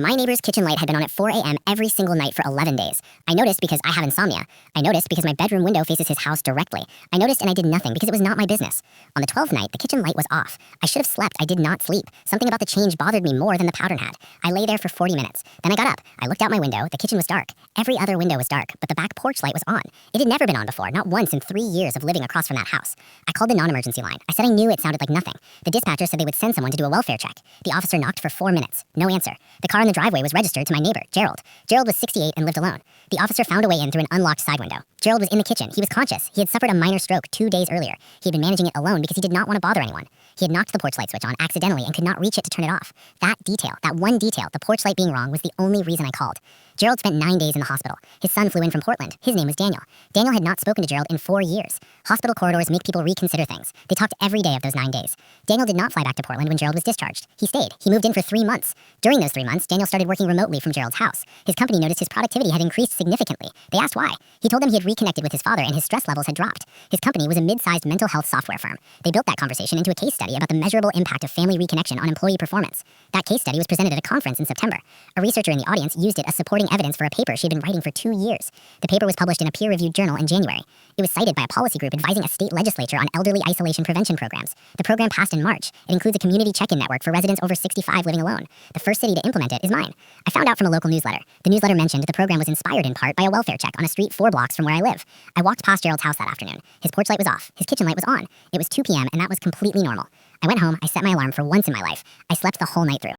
My neighbor's kitchen light had been on at 4 a.m. every single night for 11 days. I noticed because I have insomnia. I noticed because my bedroom window faces his house directly. I noticed and I did nothing because it was not my business. On the 12th night, the kitchen light was off. I should have slept. I did not sleep. Something about the change bothered me more than the pattern had. I lay there for 40 minutes. Then I got up. I looked out my window. The kitchen was dark. Every other window was dark, but the back porch light was on. It had never been on before, not once in 3 years of living across from that house. I called the non-emergency line. I said I knew it sounded like nothing. The dispatcher said they would send someone to do a welfare check. The officer knocked for 4 minutes. No answer. The car in the driveway was registered to my neighbor, Gerald. Gerald was 68 and lived alone. The officer found a way in through an unlocked side window. Gerald was in the kitchen. He was conscious. He had suffered a minor stroke 2 days earlier. He had been managing it alone because he did not want to bother anyone. He had knocked the porch light switch on accidentally and could not reach it to turn it off. That detail, that one detail, the porch light being wrong, was the only reason I called. Gerald spent 9 days in the hospital. His son flew in from Portland. His name was Daniel. Daniel had not spoken to Gerald in 4 years. Hospital corridors make people reconsider things. They talked every day of those 9 days. Daniel did not fly back to Portland when Gerald was discharged. He stayed. He moved in for 3 months. During those 3 months, Daniel started working remotely from Gerald's house. His company noticed his productivity had increased significantly. They asked why. He told them he had reconnected with his father and his stress levels had dropped. His company was a mid-sized mental health software firm. They built that conversation into a case study about the measurable impact of family reconnection on employee performance. That case study was presented at a conference in September. A researcher in the audience used it as supporting evidence for a paper she had been writing for 2 years. The paper was published in a peer-reviewed journal in January. It was cited by a policy group advising a state legislature on elderly isolation prevention programs. The program passed in March. It includes a community check-in network for residents over 65 living alone. The first city to implement it is mine. I found out from a local newsletter. The newsletter mentioned the program was inspired in part by a welfare check on a street 4 blocks from where I live. I walked past Gerald's house that afternoon. His porch light was off. His kitchen light was on. It was 2 p.m. and that was completely normal. I went home. I set my alarm for once in my life. I slept the whole night through.